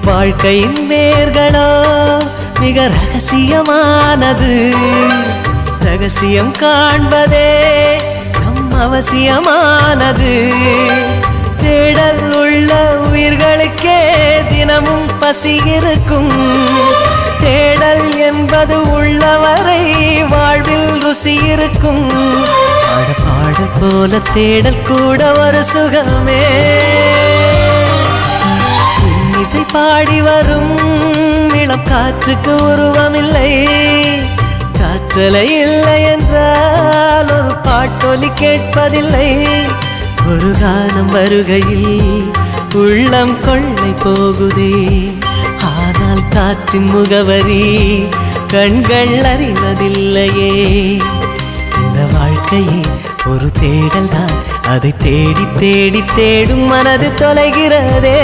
வாழ்க்கையின் வேர்களோ மிக ரகசியமானது. ரகசியம் காண்பதே நம் அவசியமானது. தேடல் உள்ள உயிர்களுக்கே தினமும் பசி இருக்கும். தேடல் என்பது உள்ளவரை வாழ்வில் ருசி இருக்கும். பாடல் போல தேடல் கூட ஒரு சுகமே. இசை பாடி வரும் இளம் காற்றுக்கு உருவமில்லை. காற்றலை இல்லை என்றால் ஒரு பாட்டொலி கேட்பதில்லை. ஒரு காலம் வருகையில் உள்ளம் கொள்ளை போகுதே. ஆனால் காற்றின் முகவரி கண்கள் அறிவதில்லையே. இந்த வாழ்க்கையே ஒரு தேடல் தான். அதை தேடி தேடி தேடும் மனது தொலைகிறதே.